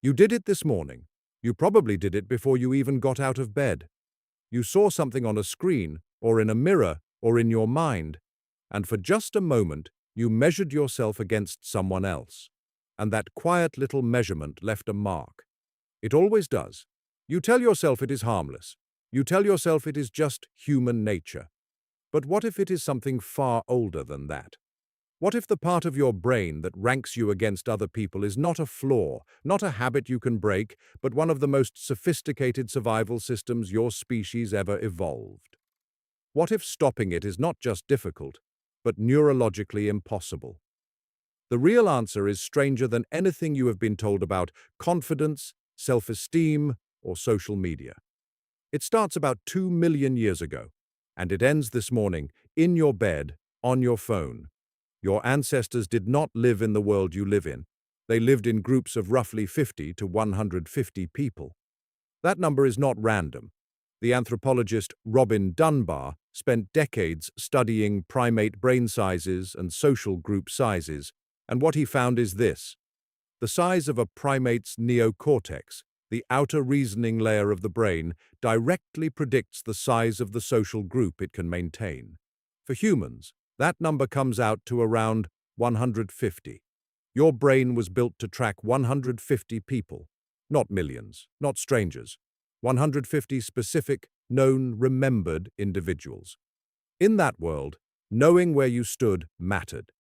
You did it this morning. You probably did it before you even got out of bed. You saw something on a screen, or in a mirror, or in your mind, and for just a moment, you measured yourself against someone else. And that quiet little measurement left a mark. It always does. You tell yourself it is harmless. You tell yourself it is just human nature. But what if it is something far older than that? What if the part of your brain that ranks you against other people is not a flaw, not a habit you can break, but one of the most sophisticated survival systems your species ever evolved? What if stopping it is not just difficult, but neurologically impossible? The real answer is stranger than anything you have been told about confidence, self-esteem, or social media. It starts about 2 million years ago, and it ends this morning, in your bed, on your phone. Your ancestors did not live in the world you live in. They lived in groups of roughly 50 to 150 people. That number is not random. The anthropologist Robin Dunbar spent decades studying primate brain sizes and social group sizes, and what he found is this. The size of a primate's neocortex, the outer reasoning layer of the brain, directly predicts the size of the social group it can maintain. For humans, that number comes out to around 150. Your brain was built to track 150 people, not millions, not strangers. 150 specific, known, remembered individuals. In that world, knowing where you stood mattered.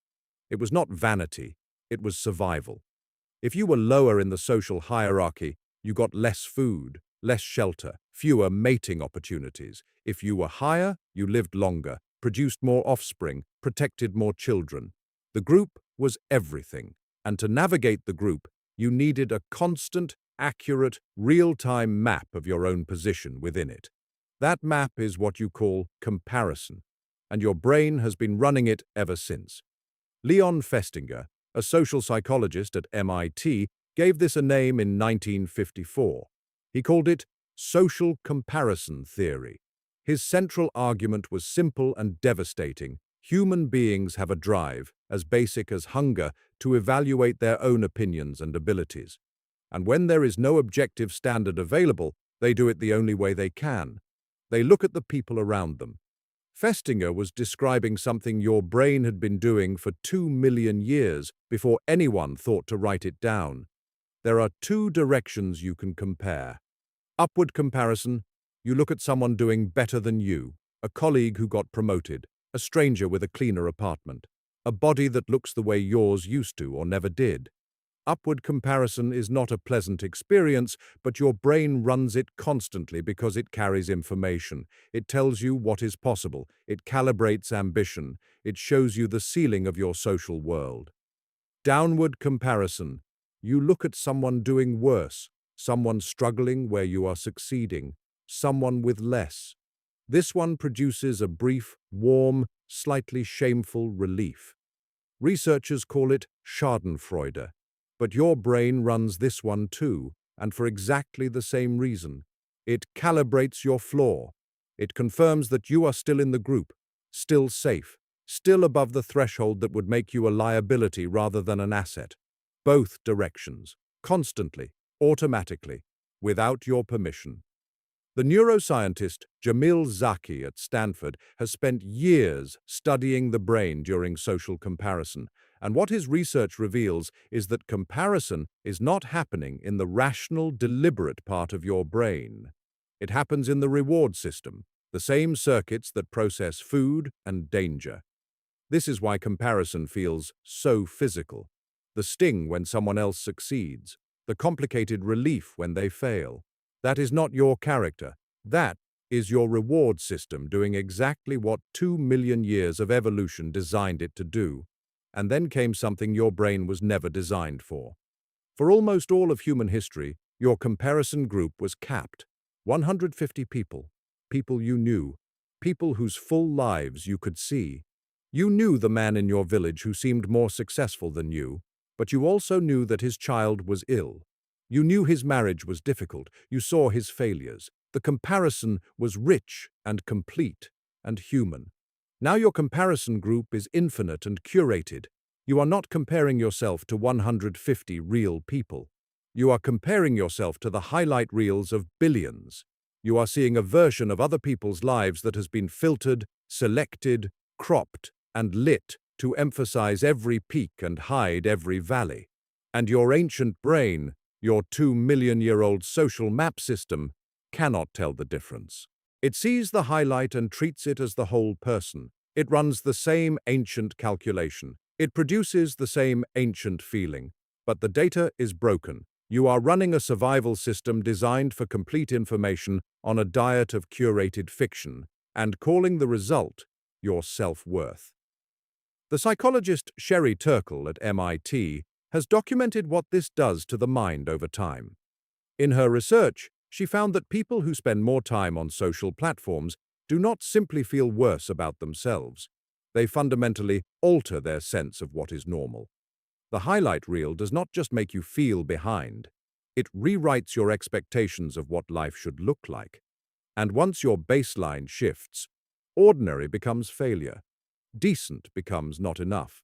It was not vanity, it was survival. If you were lower in the social hierarchy, you got less food, less shelter, fewer mating opportunities. If you were higher, you lived longer, produced more offspring, protected more children. The group was everything, and to navigate the group, you needed a constant, accurate, real-time map of your own position within it. That map is what you call comparison, and your brain has been running it ever since. Leon Festinger, a social psychologist at MIT, gave this a name in 1954. He called it social comparison theory. His central argument was simple and devastating. Human beings have a drive, as basic as hunger, to evaluate their own opinions and abilities. And when there is no objective standard available, they do it the only way they can. They look at the people around them. Festinger was describing something your brain had been doing for 2 million years before anyone thought to write it down. There are two directions you can compare. Upward comparison. You look at someone doing better than you, a colleague who got promoted, a stranger with a cleaner apartment, a body that looks the way yours used to or never did. Upward comparison is not a pleasant experience, but your brain runs it constantly because it carries information. It tells you what is possible. It calibrates ambition. It shows you the ceiling of your social world. Downward comparison. You look at someone doing worse, someone struggling where you are succeeding, someone with less. This one produces a brief, warm, slightly shameful relief. Researchers call it schadenfreude. But your brain runs this one too, and for exactly the same reason. It calibrates your flaw. It confirms that you are still in the group, still safe, still above the threshold that would make you a liability rather than an asset. Both directions, constantly, automatically, without your permission. The neuroscientist Jamil Zaki at Stanford has spent years studying the brain during social comparison, and what his research reveals is that comparison is not happening in the rational, deliberate part of your brain. It happens in the reward system, the same circuits that process food and danger. This is why comparison feels so physical. The sting when someone else succeeds, the complicated relief when they fail. That is not your character. That is your reward system doing exactly what 2 million years of evolution designed it to do. And then came something your brain was never designed for. For almost all of human history, your comparison group was capped. 150 people. People you knew. People whose full lives you could see. You knew the man in your village who seemed more successful than you, but you also knew that his child was ill. You knew his marriage was difficult. You saw his failures. The comparison was rich and complete and human. Now your comparison group is infinite and curated. You are not comparing yourself to 150 real people. You are comparing yourself to the highlight reels of billions. You are seeing a version of other people's lives that has been filtered, selected, cropped, and lit to emphasize every peak and hide every valley. And your ancient brain, your 2 million-year-old social map system, cannot tell the difference. It sees the highlight and treats it as the whole person. It runs the same ancient calculation. It produces the same ancient feeling. But the data is broken. You are running a survival system designed for complete information on a diet of curated fiction, and calling the result your self-worth. The psychologist Sherry Turkle at MIT has documented what this does to the mind over time. In her research, she found that people who spend more time on social platforms do not simply feel worse about themselves. They fundamentally alter their sense of what is normal. The highlight reel does not just make you feel behind. It rewrites your expectations of what life should look like. And once your baseline shifts, ordinary becomes failure. Decent becomes not enough.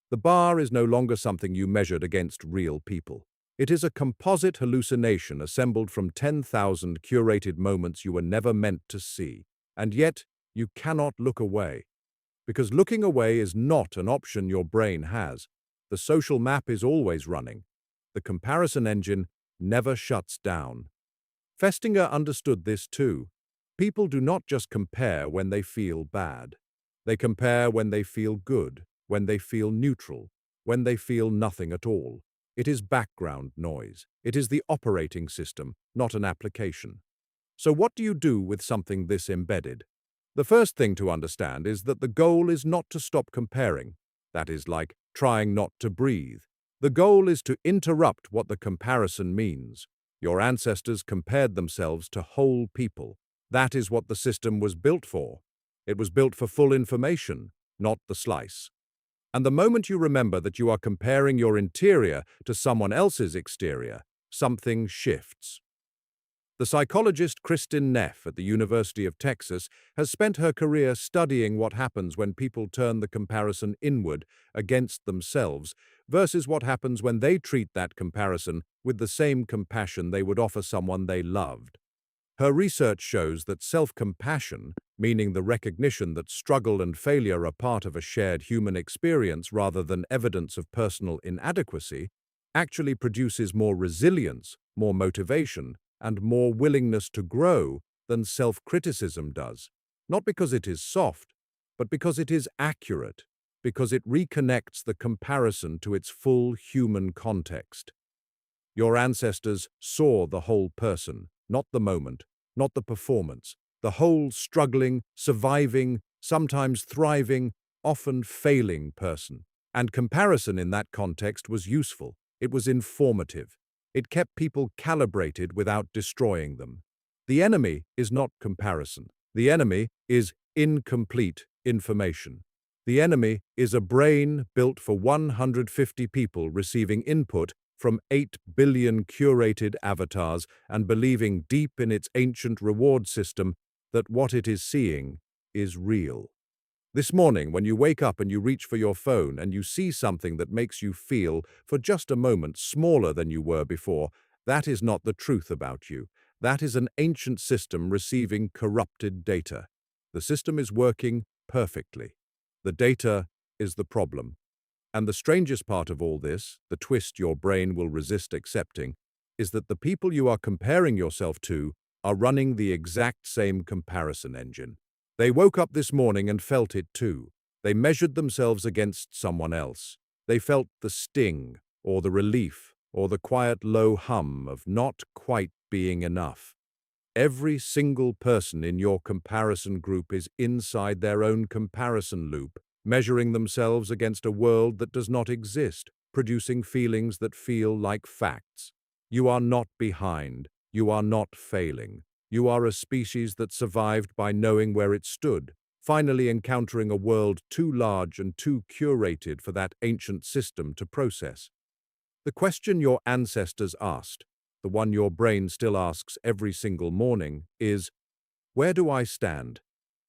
The bar is no longer something you measured against real people. It is a composite hallucination assembled from 10,000 curated moments you were never meant to see. And yet, you cannot look away. Because looking away is not an option your brain has. The social map is always running. The comparison engine never shuts down. Festinger understood this too. People do not just compare when they feel bad. They compare when they feel good, when they feel neutral, when they feel nothing at all. It is background noise. It is the operating system, not an application. So what do you do with something this embedded? The first thing to understand is that the goal is not to stop comparing. That is like trying not to breathe. The goal is to interrupt what the comparison means. Your ancestors compared themselves to whole people. That is what the system was built for. It was built for full information, not the slice. And the moment you remember that you are comparing your interior to someone else's exterior, something shifts. The psychologist Kristin Neff at the University of Texas has spent her career studying what happens when people turn the comparison inward against themselves versus what happens when they treat that comparison with the same compassion they would offer someone they loved. Her research shows that self-compassion, meaning the recognition that struggle and failure are part of a shared human experience rather than evidence of personal inadequacy, actually produces more resilience, more motivation, and more willingness to grow than self-criticism does. Not because it is soft, but because it is accurate, because it reconnects the comparison to its full human context. Your ancestors saw the whole person, not the moment, not the performance, the whole struggling, surviving, sometimes thriving, often failing person. And comparison in that context was useful. It was informative. It kept people calibrated without destroying them. The enemy is not comparison. The enemy is incomplete information. The enemy is a brain built for 150 people receiving input from 8 billion curated avatars and believing deep in its ancient reward system that what it is seeing is real. This morning, when you wake up and you reach for your phone and you see something that makes you feel, for just a moment, smaller than you were before, that is not the truth about you. That is an ancient system receiving corrupted data. The system is working perfectly. The data is the problem. And the strangest part of all this, the twist your brain will resist accepting, is that the people you are comparing yourself to are running the exact same comparison engine. They woke up this morning and felt it too. They measured themselves against someone else. They felt the sting, or the relief, or the quiet low hum of not quite being enough. Every single person in your comparison group is inside their own comparison loop, measuring themselves against a world that does not exist, producing feelings that feel like facts. You are not behind. You are not failing. You are a species that survived by knowing where it stood, finally encountering a world too large and too curated for that ancient system to process. The question your ancestors asked, the one your brain still asks every single morning, is, where do I stand?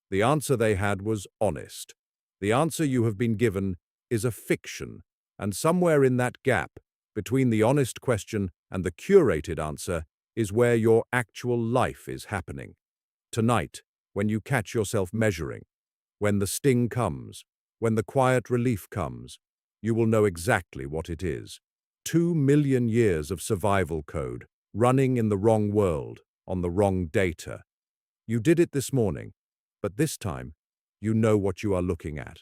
The answer they had was honest. The answer you have been given is a fiction, and somewhere in that gap, between the honest question And the curated answer is where your actual life is happening. Tonight, when you catch yourself measuring, when the sting comes, when the quiet relief comes, you will know exactly what it is. 2 million years of survival code, running in the wrong world, on the wrong data. You did it this morning, but this time, you know what you are looking at.